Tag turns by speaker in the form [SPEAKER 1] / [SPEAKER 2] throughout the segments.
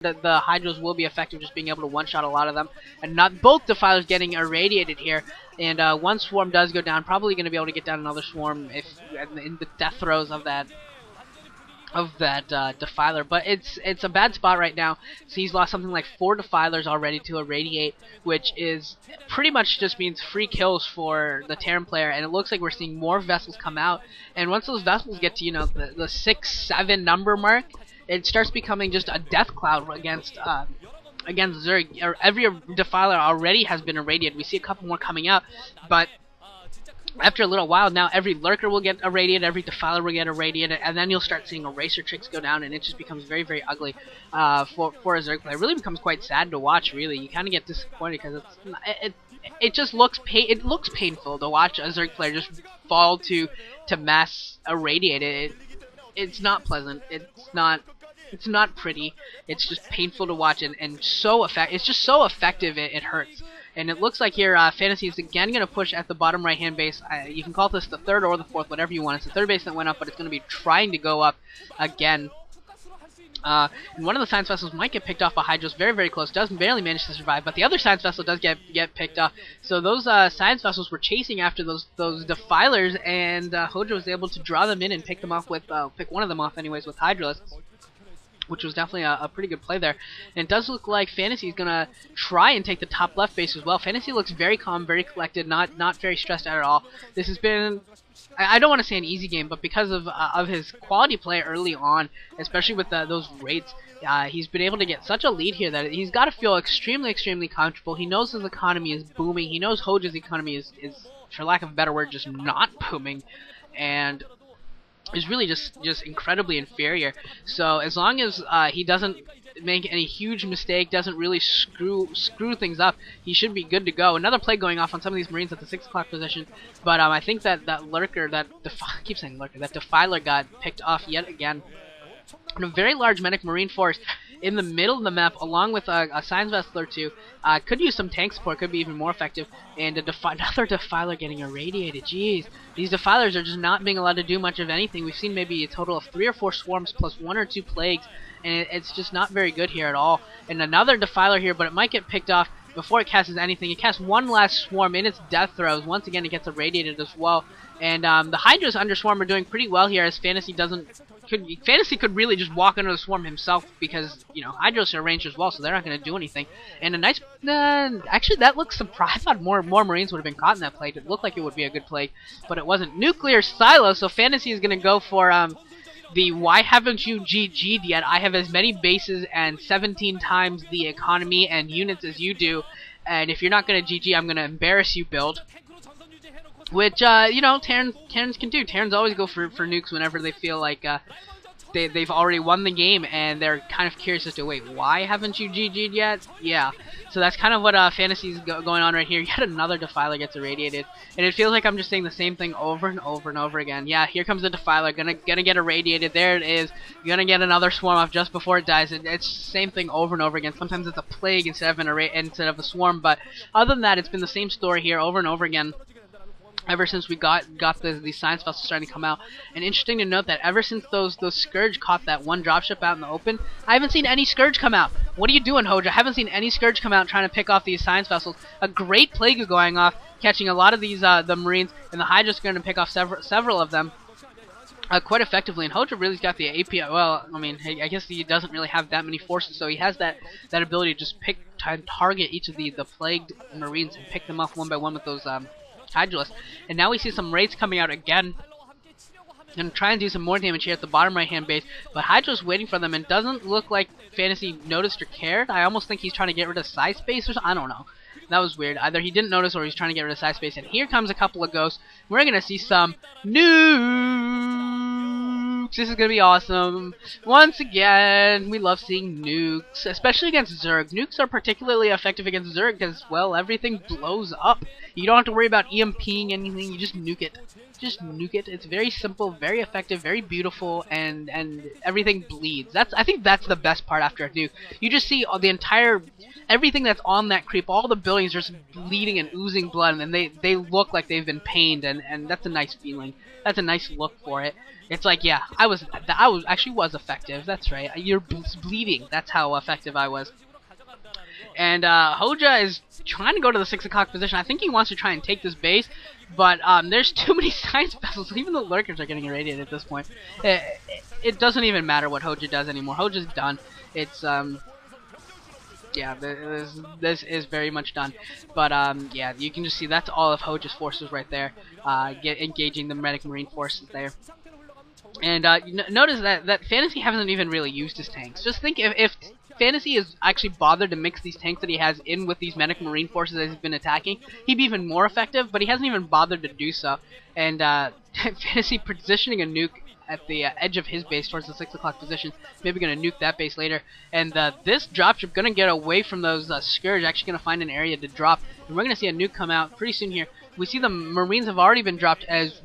[SPEAKER 1] the Hydras will be effective, just being able to one-shot a lot of them, and not both Defilers getting irradiated here. And one swarm does go down, probably going to be able to get down another swarm if in the death throes of that Defiler. But it's a bad spot right now. So he's lost something like 4 Defilers already to irradiate, which is pretty much just means free kills for the Terran player. And it looks like we're seeing more vessels come out. And once those vessels get to the 6-7 number mark, it starts becoming just a death cloud against Zerg. Every Defiler already has been irradiated. We see a couple more coming out, but after a little while now, every Lurker will get irradiated, every Defiler will get irradiated, and then you'll start seeing Eraser Tricks go down, and it just becomes very, very ugly for a Zerg player. It really becomes quite sad to watch, really. You kind of get disappointed because it just looks painful to watch a Zerg player just fall to mass irradiate. It's not pleasant. It's not pretty. It's just painful to watch, and it's just so effective. It hurts. And it looks like here Fantasy is again going to push at the bottom right-hand base. You can call this the third or the fourth, whatever you want. It's the third base that went up, but it's going to be trying to go up again. And one of the Science Vessels might get picked off by Hydros very, very close. Does barely manage to survive, but the other Science Vessel does get picked off. So those Science Vessels were chasing after those Defilers, and Hoejja was able to draw them in and pick them off with pick one of them off anyways with Hydros, which was definitely a pretty good play there. And it does look like Fantasy is gonna try and take the top left base as well. Fantasy looks very calm, very collected, not very stressed out at all. This has been, I don't want to say an easy game, but because of his quality play early on, especially with those rates, he's been able to get such a lead here that he's got to feel extremely, extremely comfortable. He knows his economy is booming. He knows Hoejja's economy is, for lack of a better word, just not booming, and is really just incredibly inferior. So as long as he doesn't make any huge mistake, doesn't really screw things up, he should be good to go. Another play going off on some of these Marines at the 6 o'clock position, but I think that Lurker, I keep saying Lurker, that Defiler got picked off yet again. And a very large Medic Marine force in the middle of the map, along with a Science Vessel or two. Could use some tank support, could be even more effective. And another Defiler getting irradiated. Jeez, these Defilers are just not being allowed to do much of anything. We've seen maybe a total of 3 or 4 swarms plus 1 or 2 plagues, and it's just not very good here at all. And another Defiler here, but it might get picked off before it casts anything. It casts one last swarm in its death throes. Once again, it gets irradiated as well. And the Hydras under swarm are doing pretty well here, as Fantasy could really just walk under the swarm himself, because Hydras are ranged as well, so they're not going to do anything. And a nice, actually that looks surprised. I thought more Marines would have been caught in that plague. It looked like it would be a good plague, but it wasn't. Nuclear Silo. So Fantasy is going to go for the why haven't you GG'd yet? I have as many bases and 17 times the economy and units as you do, and if you're not going to GG, I'm going to embarrass you build. Which, Terrans can do. Terrans always go for nukes whenever they feel like they've already won the game, and they're kind of curious as to, wait, why haven't you GG'd yet? Yeah. So that's kind of what Fantasy's going on right here. Yet another Defiler gets irradiated, and it feels like I'm just saying the same thing over and over and over again. Yeah, here comes the Defiler, gonna get irradiated. There it is. Gonna get another swarm off just before it dies. It's the same thing over and over again. Sometimes it's a plague instead of a swarm, but other than that, it's been the same story here over and over again ever since we got the Science Vessels starting to come out. And interesting to note that ever since those Scourge caught that one dropship out in the open, I haven't seen any Scourge come out. What are you doing, Hoejja? I haven't seen any Scourge come out trying to pick off these Science Vessels. A great plague is going off, catching a lot of these the Marines, and the Hydra's going to pick off several of them quite effectively. And Hoejja really's got the API. Well, I mean, I guess he doesn't really have that many forces, so he has that ability to just target each of the plagued Marines and pick them off one by one with those Hydralisk. And now we see some raids coming out again. Gonna try and do some more damage here at the bottom right hand base, but Hydra's waiting for them, and doesn't look like Fantasy noticed or cared. I almost think he's trying to get rid of Psi Space or something. I don't know. That was weird. Either he didn't notice or he's trying to get rid of Psi Space. And here comes a couple of ghosts. We're gonna see some nukes. This is gonna be awesome. Once again, we love seeing nukes, especially against Zerg. Nukes are particularly effective against Zerg because, well, everything blows up. You don't have to worry about EMPing anything. You just nuke it. just nuke it. It's very simple, very effective, very beautiful, and everything bleeds. I think that's the best part after a nuke. You just see the entire everything that's on that creep, all the buildings are just bleeding and oozing blood, and they look like they've been pained, and that's a nice feeling. That's a nice look for it. It's like, yeah, I was effective. That's right. You're bleeding. That's how effective I was. And Hoejja is trying to go to the 6 o'clock position. I think he wants to try and take this base, but there's too many science vessels. Even the lurkers are getting irradiated at this point. It doesn't even matter what Hoejja does anymore. Hoejja's done. It's yeah, this is very much done. But yeah, you can just see that's all of Hoejja's forces right there, engaging the medic marine forces there. And notice that Fantasy hasn't even really used his tanks. Just think if Fantasy is actually bothered to mix these tanks that he has in with these medic marine forces that he's been attacking, he'd be even more effective, but he hasn't even bothered to do so. And Fantasy positioning a nuke at the edge of his base towards the 6 o'clock position, maybe going to nuke that base later. And this dropship going to get away from those Scourge, actually going to find an area to drop. And we're going to see a nuke come out pretty soon here. We see the Marines have already been dropped, as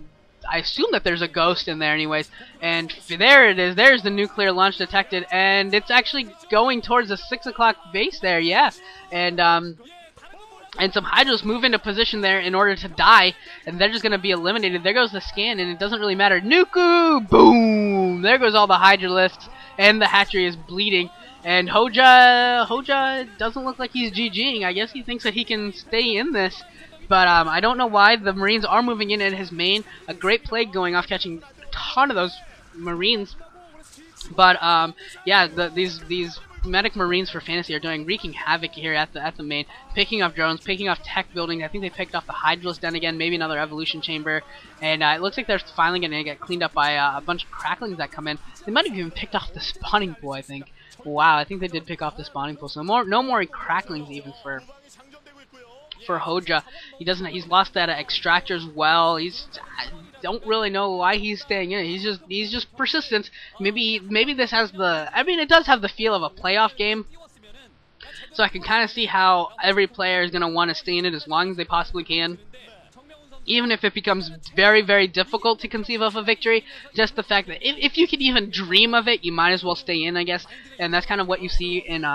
[SPEAKER 1] I assume that there's a ghost in there anyways, and there it is. There's the nuclear launch detected, and it's actually going towards the 6 o'clock base there, yeah. And some Hydras move into position there in order to die, and they're just going to be eliminated. There goes the scan, and it doesn't really matter. Nuku! Boom! There goes all the Hydralisks, and the hatchery is bleeding. And Hoejja doesn't look like he's GGing. I guess he thinks that he can stay in this. But I don't know why. The Marines are moving in at his main. A great plague going off, catching a ton of those Marines. But yeah, these medic Marines for Fantasy are wreaking havoc here at the main, picking off drones, picking off tech buildings. I think they picked off the Hydralisk den again, maybe another evolution chamber. And it looks like they're finally going to get cleaned up by a bunch of cracklings that come in. They might have even picked off the spawning pool, I think. Wow, I think they did pick off the spawning pool. So no more cracklings even for Hoejja. He's lost that extractor as well. I don't really know why he's staying in it. He's just persistent. Maybe this has it does have the feel of a playoff game. So I can kind of see how every player is going to want to stay in it as long as they possibly can. Even if it becomes very, very difficult to conceive of a victory, just the fact that if you could even dream of it, you might as well stay in, I guess. And that's kind of what you see in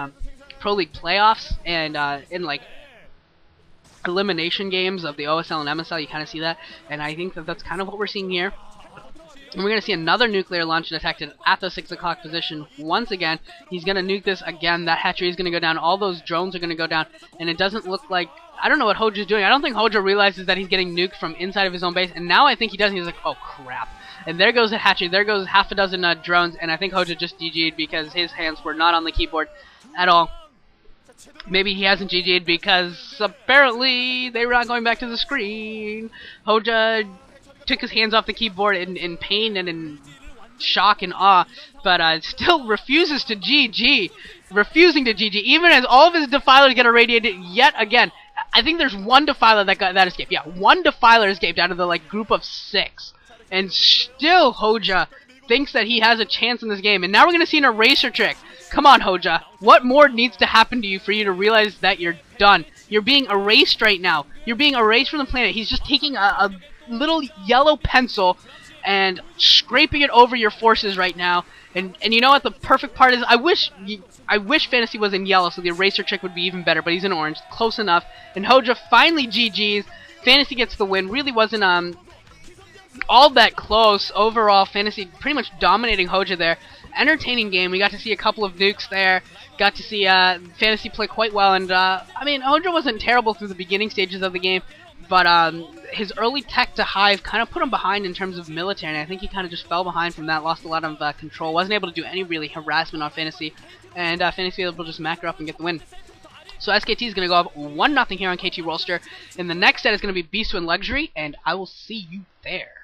[SPEAKER 1] Pro League playoffs and in like elimination games of the OSL and MSL. You kind of see that, and I think that that's kind of what we're seeing here. And we're going to see another nuclear launch detected at the 6 o'clock position once again. He's going to nuke this again. That hatchery is going to go down. All those drones are going to go down, and it doesn't look like... I don't know what Hoejja's doing. I don't think Hoejja realizes that he's getting nuked from inside of his own base, and now I think he does. He's like, oh crap. And there goes the hatchery. There goes half a dozen drones, and I think Hoejja just GG'd because his hands were not on the keyboard at all. Maybe he hasn't GG'd because apparently they were not going back to the screen. Hoejja took his hands off the keyboard in pain and in shock and awe, but still refuses to GG. Refusing to GG, even as all of his defilers get irradiated yet again. I think there's one defiler that escaped. Yeah, one defiler escaped out of the group of 6. And still Hoejja thinks that he has a chance in this game. And now we're going to see an eraser trick. Come on, Hoejja. What more needs to happen to you for you to realize that you're done? You're being erased right now. You're being erased from the planet. He's just taking a little yellow pencil and scraping it over your forces right now. And you know what the perfect part is? I wish Fantasy was in yellow so the eraser trick would be even better, but he's in orange. Close enough. And Hoejja finally GG's. Fantasy gets the win. Really wasn't all that close. Overall, Fantasy pretty much dominating Hoejja there. Entertaining game. We got to see a couple of nukes there. Got to see Fantasy play quite well. And I mean, Hoejja wasn't terrible through the beginning stages of the game, but his early tech to Hive kind of put him behind in terms of military, and I think he kind of just fell behind from that, lost a lot of control, wasn't able to do any really harassment on Fantasy, and Fantasy was able to just mac her up and get the win. So SKT is going to go up 1-0 here on KT Rolster, and the next set is going to be Beast Twin Luxury, and I will see you there.